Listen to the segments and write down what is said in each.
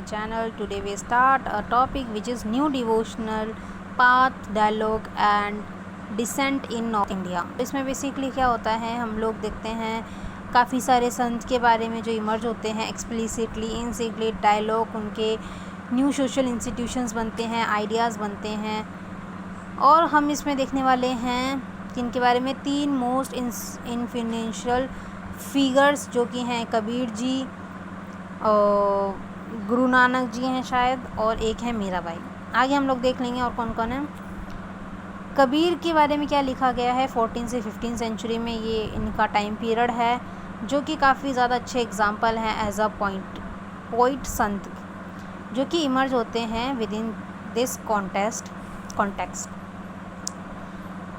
channel. Today we start a topic which is new devotional path, dialogue and descent in North India. इसमें basically क्या होता है, हम लोग देखते हैं काफ़ी सारे संत के बारे में जो इमर्ज होते हैं एक्सप्लिसिटली इनसिक्ली डायलॉग, उनके न्यू सोशल इंस्टीट्यूशंस बनते हैं, आइडियाज़ बनते हैं। और हम इसमें देखने वाले हैं जिनके बारे में तीन मोस्ट इन्फ्लुएंशियल फिगर्स जो कि हैं कबीर जी, गुरु नानक जी हैं शायद, और एक है मीराबाई। आगे हम लोग देख लेंगे और कौन कौन है। कबीर के बारे में क्या लिखा गया है, 14 से 15 सेंचुरी में ये इनका टाइम पीरियड है, जो कि काफ़ी ज़्यादा अच्छे एग्जाम्पल हैं एज अ पोइट संत जो कि इमर्ज होते हैं with in this context.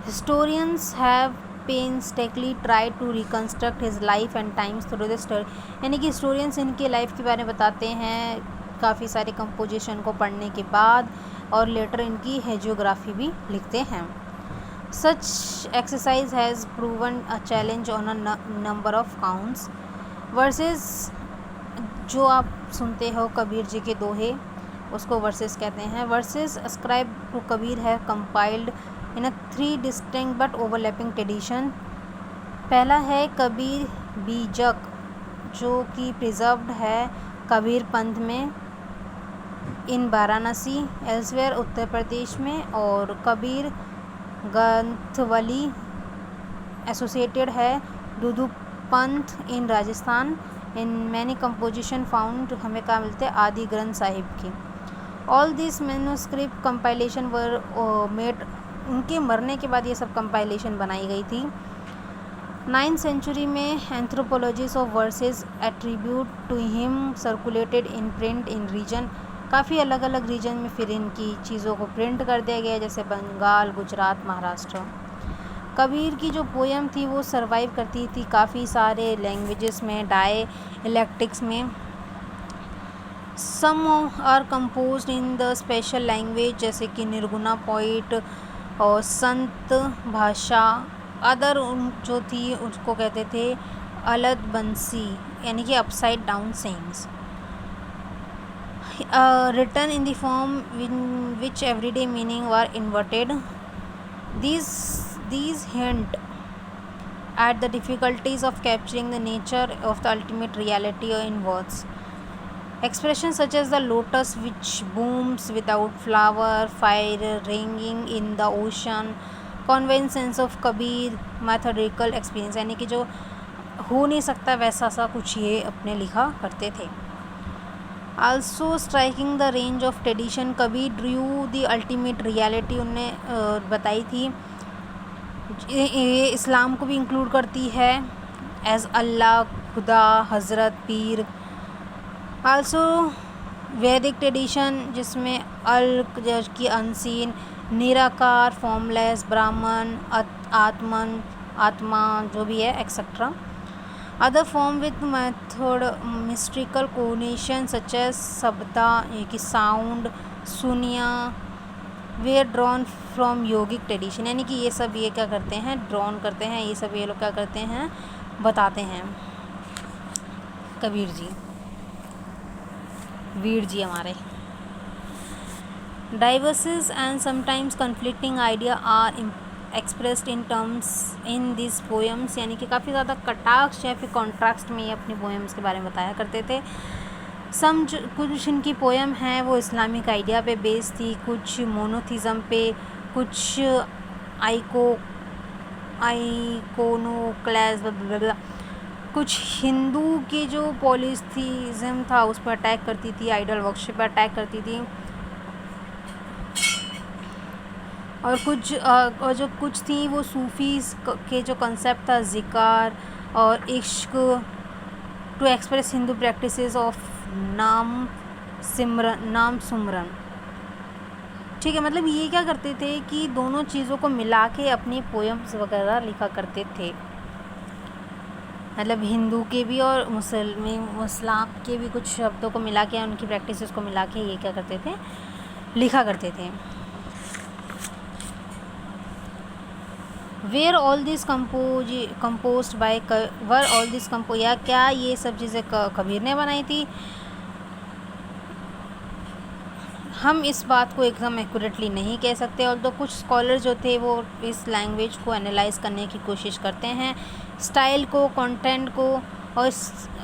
Historians have painstakingly tried to reconstruct his life and times through the story, यानी कि हिस्टोरियंस इनके लाइफ के बारे में बताते हैं काफ़ी सारे कंपोजिशन को पढ़ने के बाद, और लेटर इनकी हेजियोग्राफी भी लिखते हैं। Such exercise has proven a challenge on a number of counts. Versus जो आप सुनते हो कबीर जी के दोहे, उसको वर्सेस कहते हैं। वर्सेस अस्क्राइब टू कबीर है compiled in a 3 distinct but overlapping tradition. पहला है कबीर बीजक, जो कि प्रिजर्व्ड है कबीर पंथ में इन वाराणसी एल्सवेयर उत्तर प्रदेश में, और कबीर ग्रंथवली एसोसिएटेड है Dadu Panth in Rajasthan. In many composition found हमें कहाँ मिलते हैं, आदि ग्रंथ साहिब की। All this manuscript compilation were made, उनके मरने के बाद ये सब कंपाइलेशन बनाई गई थी। 9th सेंचुरी में anthologies of verses attribute to him circulated in print in region. काफ़ी अलग अलग रीजन में फिर इनकी चीज़ों को प्रिंट कर दिया गया, जैसे बंगाल, गुजरात, महाराष्ट्र। कबीर की जो पोयम थी वो सरवाइव करती थी काफ़ी सारे लैंग्वेजेस में, डायलैक्टिक्स में। Some are composed in the special language, जैसे कि निर्गुणा पोइट और संत भाषा। अदर जो थी उसको कहते थे अलद बंसी, यानी कि upside down sayings. Written in the form in which everyday meaning were inverted. These hint at the difficulties of capturing the nature of the ultimate reality in words. Expressions such as the lotus which blooms without flower, fire ringing in the ocean, convey sense of Kabir methodical experience, यानी कि जो हो नहीं सकता वैसा सा कुछ ये अपने लिखा करते थे। Also striking the range of tradition, Kabir drew the ultimate reality, उनने बताई थी। ये इस्लाम को भी इंक्लूड करती है एज अल्लाह, खुदा, हज़रत, पीर। आल्सो वैदिक ट्रेडिशन, जिसमें अल्क की अनसीन, निराकार, फॉर्मलेस, ब्राह्मण, आत्मा जो भी है etcetera. Other form with method mystical connotation such as shabda, ये कि साउंड, सुनिया, they drawn from yogic tradition, यानी कि ये सब ये क्या करते हैं, ड्रॉन करते हैं, ये सब ये लोग क्या करते हैं, बताते हैं। कबीर जी, वीर जी हमारे। Diverse and sometimes conflicting idea are expressed in terms in this poems, यानी कि काफ़ी ज़्यादा कटाक्ष या फिर कॉन्ट्रास्ट में ये अपनी पोएम्स के बारे में बताया करते थे। कुछ इनकी पोएम हैं वो इस्लामिक आइडिया पे बेस्ड थी, कुछ मोनोथिज़म पे, कुछ आइकोनोक्लास्ट, कुछ हिंदू के जो पॉलीथीज़म था उस पर अटैक करती थी, आइडल वर्शिप पर अटैक करती थी। और जो कुछ थी वो सूफीज़ के जो कंसेप्ट था ज़िकार और इश्क, to express Hindu practices of नाम सुमरन। ठीक है, मतलब ये क्या करते थे कि दोनों चीज़ों को मिला के अपनी पोएम्स वगैरह लिखा करते थे, मतलब हिंदू के भी और मुस्लिम के भी कुछ शब्दों को मिला के, उनकी प्रैक्टिसेस को मिला के ये क्या करते थे, लिखा करते थे। Where all this composed by were all this या क्या ये सब चीज़ें कबीर ने बनाई थी। हम इस बात को एकदम एक्यूरेटली नहीं कह सकते, और तो कुछ स्कॉलर जो थे वो इस लैंग्वेज को एनालाइज करने की कोशिश करते हैं, स्टाइल को, कंटेंट को,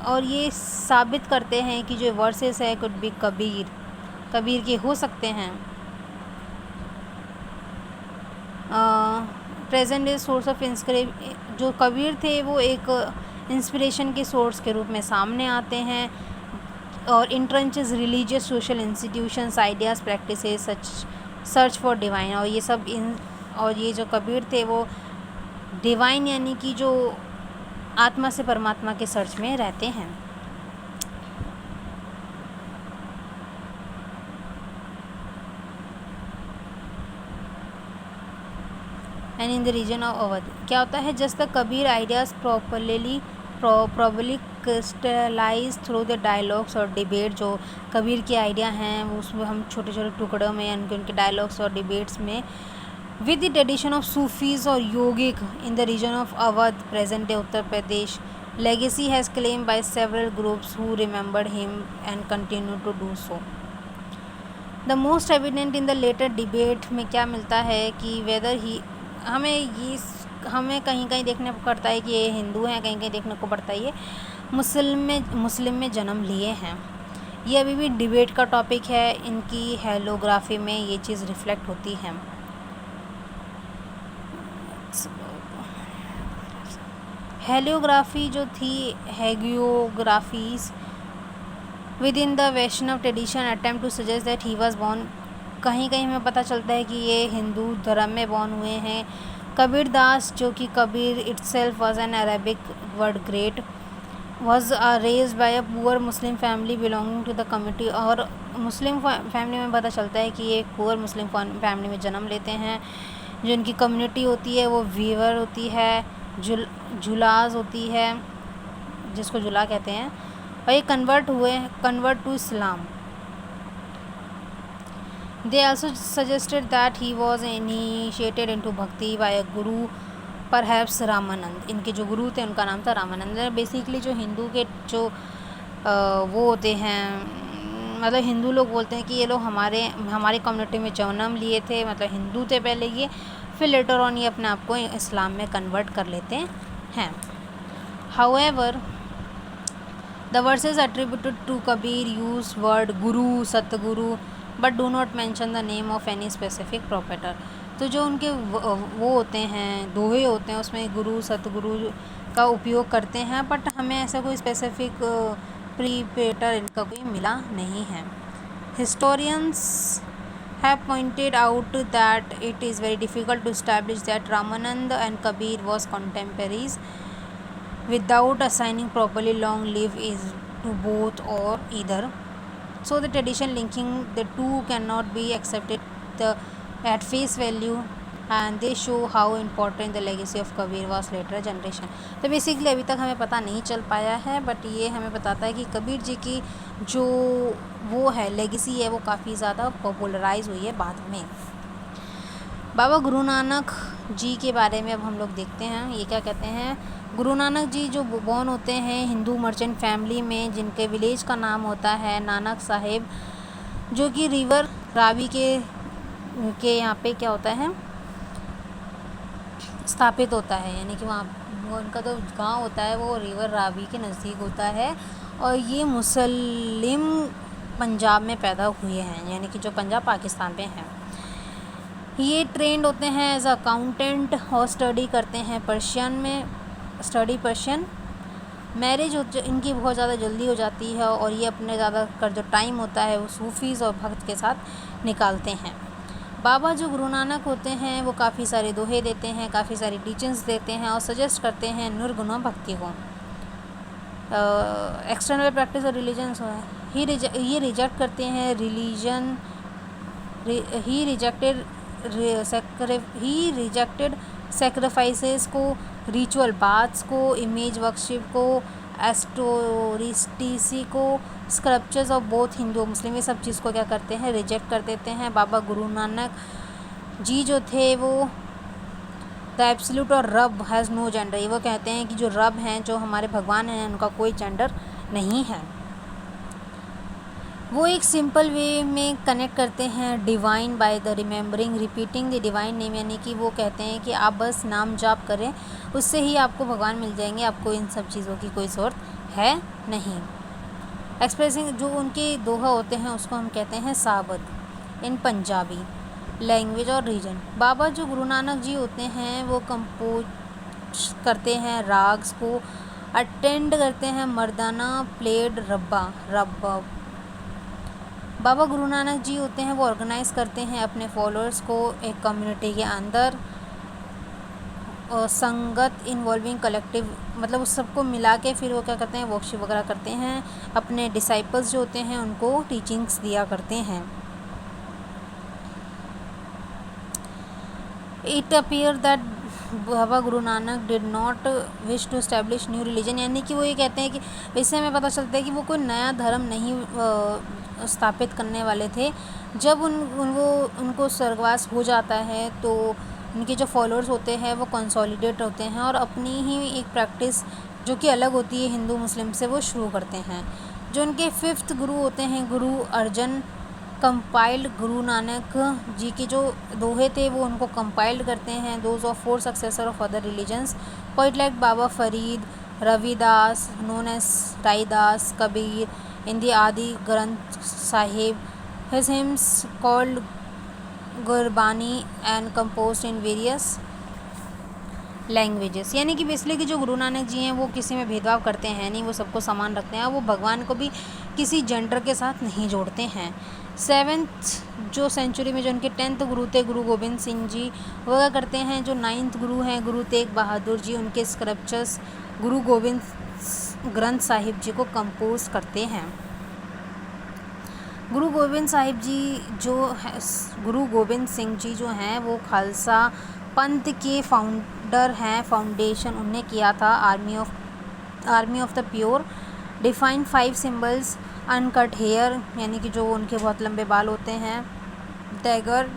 और ये साबित करते हैं कि जो वर्सेस है कुड बी कबीर के हो सकते हैं। प्रेजेंट डे सोर्स ऑफ जो कबीर थे वो एक इंस्पिरेशन के सोर्स के रूप में सामने आते हैं, और entrenched religious social institutions ideas practices search for divine, और ये सब और ये जो कबीर थे वो डिवाइन यानी कि जो आत्मा से परमात्मा के सर्च में रहते हैं। And in the region of Awadh क्या होता है, just the Kabir ideas probably crystallise through the dialogues और डिबेट। जो कबीर के आइडिया हैं वो उसमें हम छोटे छोटे टुकड़ों में उनके डायलॉग्स और डिबेट्स में with the tradition of Sufis और yogic in the region of Awadh present day Uttar Pradesh. Legacy has claim by several groups who remembered him and continue to do so. The most evident in the later debate में क्या मिलता है कि weather ही हमें कहीं कहीं देखने को पड़ता है कि ये हिंदू हैं, कहीं कहीं देखने को पड़ता है ये मुस्लिम में जन्म लिए हैं। ये अभी भी डिबेट का टॉपिक है, इनकी हेलोग्राफी में ये चीज़ रिफ्लेक्ट होती है। हेलियोग्राफी जो थी, hagiographies within the Vaishnava tradition attempt to suggest that he was born. कहीं कहीं हमें पता चलता है कि ये हिंदू धर्म में बॉर्न हुए हैं। कबीर दास जो कि Kabir itself was an Arabic word great was raised by a poor Muslim family belonging to the community. और मुस्लिम फैमिली में पता चलता है कि ये पुअर मुस्लिम फैमिली में जन्म लेते हैं। जो इनकी कम्युनिटी होती है वो वीवर होती है, जुलाज होती है, जिसको जुला कहते हैं, और ये convert to Islam. They also suggested that he was initiated into bhakti by a guru perhaps Ramanand. इनके जो गुरु थे उनका नाम था रामानंद। बेसिकली जो हिंदू के जो वो होते हैं, मतलब हिंदू लोग बोलते हैं कि ये लोग हमारी कम्युनिटी में जन्म लिए थे, मतलब हिंदू थे पहले ये, फिर लेटर ऑन ये अपने आप को इस्लाम में कन्वर्ट कर लेते हैं। However the verses attributed to Kabir use word guru, satguru, but do not mention the name of any specific preceptor. तो जो उनके वो होते हैं, दोहे होते हैं, उसमें गुरु सतगुरु का उपयोग करते हैं, बट हमें ऐसा कोई स्पेसिफिक प्रीपेटर इनका कोई मिला नहीं है। Historians have pointed out that it is very difficult to establish that Ramanand and Kabir was contemporaries without assigning properly long live is to both or either. So the tradition linking the two cannot be accepted at face value, and they show how important the legacy of Kabir was later generation. तो basically अभी तक हमें पता नहीं चल पाया है, but ये हमें बताता है कि कबीर जी की जो वो है लेगेसी है वो काफ़ी ज़्यादा पॉपुलराइज हुई है बाद में। बाबा गुरु नानक जी के बारे में अब हम लोग देखते हैं, ये क्या कहते हैं। गुरु नानक जी जो बॉर्न होते हैं हिंदू मर्चेंट फैमिली में, जिनके विलेज का नाम होता है नानक साहेब, जो कि रिवर रावी के यहाँ पे क्या होता है, स्थापित होता है, यानी कि वहाँ उनका जो गांव होता है वो रिवर रावी के नज़दीक होता है। और ये मुस्लिम पंजाब में पैदा हुए हैं, यानी कि जो पंजाब पाकिस्तान में है। ये ट्रेंड होते हैं एज अकाउंटेंट और स्टडी करते हैं पर्शियन। मैरिज इनकी बहुत ज़्यादा जल्दी हो जाती है, और ये अपने ज़्यादातर जो टाइम होता है वो सूफीज़ और भक्त के साथ निकालते हैं। बाबा जो गुरु नानक होते हैं वो काफ़ी सारे दोहे देते हैं, काफ़ी सारी टीचिंग्स देते हैं, और सजेस्ट करते हैं निर्गुण भक्ति को। एक्सटर्नल प्रैक्टिस और रिलीजन ये रिजेक्ट करते हैं रिलीजन। ही रिजेक्टेड सेक्रीफाइसेस को, रिचुअल बाथ्स को, इमेज वर्शिप को, एस्टोरिस्टिसी को, स्क्रप्चर्स ऑफ बोथ हिंदू और मुस्लिम, ये सब चीज़ को क्या करते हैं, रिजेक्ट कर देते हैं। बाबा गुरु नानक जी जो थे वो द एब्सोल्यूट और रब हैज़ नो जेंडर, ये वो कहते हैं कि जो रब हैं, जो हमारे भगवान हैं, उनका कोई जेंडर नहीं है। वो एक सिंपल वे में कनेक्ट करते हैं divine by the remembering repeating the divine name, यानी कि वो कहते हैं कि आप बस नाम जाप करें, उससे ही आपको भगवान मिल जाएंगे, आपको इन सब चीज़ों की कोई ज़रूरत है नहीं। एक्सप्रेसिंग जो उनके दोहा होते हैं उसको हम कहते हैं साबद इन पंजाबी लैंग्वेज और रीजन। बाबा जो गुरु नानक जी होते हैं वो कंपोज करते हैं राग्स को, अटेंड करते हैं मर्दाना प्लेड रब्बा। बाबा गुरु नानक जी होते हैं वो ऑर्गेनाइज़ करते हैं अपने फॉलोअर्स को एक कम्युनिटी के अंदर, और संगत इन्वॉल्विंग कलेक्टिव, मतलब उस सबको मिला के फिर वो क्या करते हैं वर्कशिप वगैरह करते हैं, अपने डिसाइपल्स जो होते हैं उनको टीचिंग्स दिया करते हैं। It appear that Baba Guru Nanak did not wish to establish new religion, यानी कि वो ये कहते हैं कि इससे हमें पता चलता है कि वो कोई नया धर्म नहीं स्थापित करने वाले थे। जब उनको स्वर्गवास हो जाता है तो उनके जो फॉलोअर्स होते हैं वो कंसोलिडेट होते हैं और अपनी ही एक प्रैक्टिस जो कि अलग होती है हिंदू मुस्लिम से वो शुरू करते हैं। जो उनके 5th गुरु होते हैं गुरु अर्जन कंपाइल्ड गुरु नानक जी के जो दोहे थे वो उनको कंपाइल्ड करते हैं those of 4 successor of other religions poet like Baba Farid Ravidas known as Raidas Kabir in the Adi Granth Sahib, his hymns called Gurbani and composed in various languages. यानी कि बेसिकली कि जो गुरु नानक जी हैं वो किसी में भेदभाव करते हैं नहीं, वो सबको समान रखते हैं, वो भगवान को भी किसी जेंडर के साथ नहीं जोड़ते हैं। 7th जो सेंचुरी में जो उनके 10th गुरु थे गुरु गोबिंद सिंह जी, वो क्या करते हैं जो 9th गुरु हैं गुरु तेग बहादुर जी, उनके स्क्रिप्चर्स गुरु गोबिंद ग्रंथ साहिब जी को कंपोज करते हैं। गुरु गोबिंद साहिब जी जो है, गुरु गोबिंद सिंह जी जो हैं वो खालसा पंथ के फाउंडर हैं, फाउंडेशन उनने किया था। Army of the pure define 5 symbols uncut hair, यानी कि जो उनके बहुत लंबे बाल होते हैं, dagger,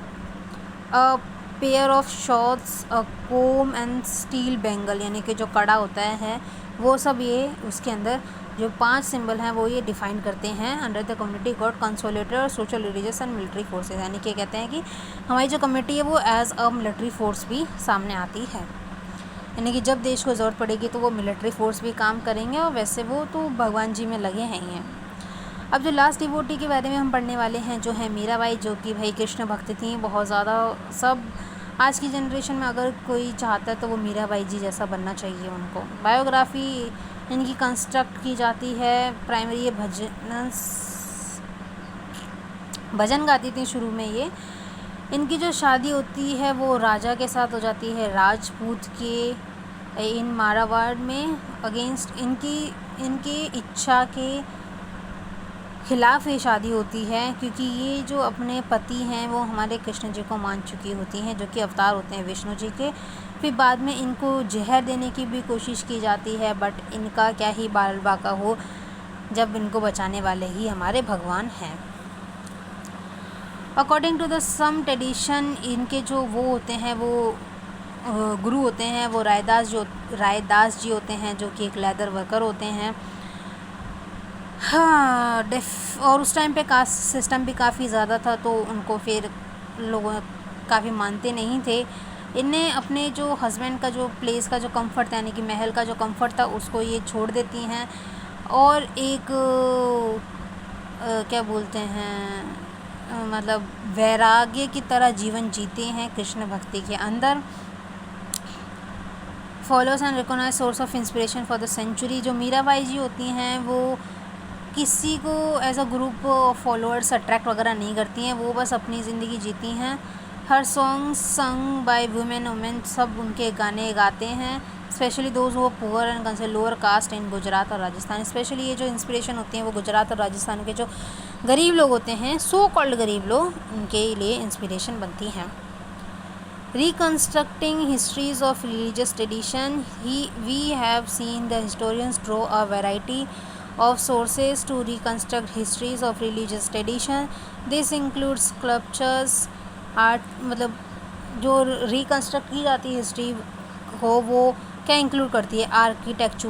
a pair of shorts, a comb and steel bangle, यानी कि जो कड़ा होता है वो सब ये उसके अंदर जो 5 सिंबल हैं वो ये डिफाइन करते हैं। Under the community god consolidated और social religious and military forces, यानी कि कहते हैं कि हमारी जो कम्युनिटी है वो एज अ मिलिट्री फोर्स भी सामने आती है, यानी कि जब देश को ज़रूरत पड़ेगी तो वो मिलिट्री फोर्स भी काम करेंगे, और वैसे वो तो भगवान जी में लगे हैं ही हैं। अब जो लास्ट डिवोटी के बारे में हम पढ़ने वाले हैं जो है मीराबाई, जो कि भाई कृष्ण भक्त थी बहुत ज़्यादा। सब आज की जनरेशन में अगर कोई चाहता है तो वो मीराबाई जी जैसा बनना चाहिए उनको। बायोग्राफी इनकी कंस्ट्रक्ट की जाती है। प्राइमरी ये भजन गाती थी शुरू में ये। इनकी जो शादी होती है वो राजा के साथ हो जाती है, राजपूत के इन मारवाड़ में, अगेंस्ट इनकी इच्छा के खिलाफ ये शादी होती है, क्योंकि ये जो अपने पति हैं वो हमारे कृष्ण जी को मान चुकी होती हैं, जो कि अवतार होते हैं विष्णु जी के। फिर बाद में इनको जहर देने की भी कोशिश की जाती है, बट इनका क्या ही बाल बाका हो जब इनको बचाने वाले ही हमारे भगवान हैं। According to the some tradition इनके जो वो होते हैं वो गुरु होते हैं वो रायदास जी होते हैं, जो कि एक लेदर वर्कर होते हैं। हाँ और उस टाइम पे कास्ट सिस्टम भी काफ़ी ज़्यादा था, तो उनको फिर लोग काफ़ी मानते नहीं थे। इन्हें अपने जो हस्बैंड का जो प्लेस का जो कंफर्ट था, यानी कि महल का जो कंफर्ट था, उसको ये छोड़ देती हैं और एक क्या बोलते हैं मतलब वैराग्य की तरह जीवन जीते हैं कृष्ण भक्ति के अंदर। Followers and recognise source of inspiration for the century. जो मीराबाई जी होती हैं वो किसी को as a group of followers attract वगैरह नहीं करती हैं, वो बस अपनी ज़िंदगी जीती हैं। हर सॉन्ग संग बाय वुमेन सब उनके गाने गाते हैं, स्पेशली दोज वो poor and consider lower caste in Gujarat और राजस्थान। स्पेशली ये जो इंस्पिरेशन होती हैं वो गुजरात और राजस्थान के जो गरीब लोग होते हैं, सो कॉल्ड गरीब लोग, उनके लिए इंस्पिरेशन बनती हैं। Reconstructing histories of religious tradition, we have seen the historians draw a variety of sources to reconstruct histories of religious tradition. This includes sculptures, art, मतलब जो रिकन्स्ट्रक्ट की जाती है हिस्ट्री हो वो क्या इंक्लूड करती है, आर्किटेक्चर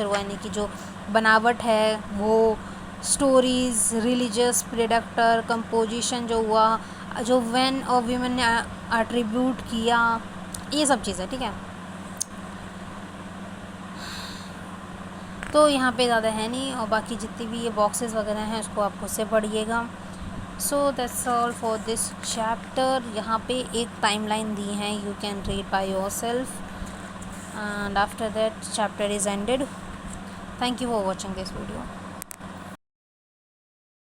हुआ, यानी कि जो बनावट है वो, स्टोरीज़, रिलीजियस प्रेडिक्टर, कंपोजिशन जो हुआ, जो व्हेन और वीमेन ने एट्रीब्यूट किया, ये सब चीज़ें, ठीक है। तो यहाँ पे ज़्यादा है नहीं, और बाकी जितनी भी ये बॉक्सेस वगैरह हैं उसको आप खुद से पढ़िएगा। So that's all for this chapter. यहाँ पे एक टाइमलाइन दी है, you can read by yourself, and after that chapter is ended. Thank you for watching this video.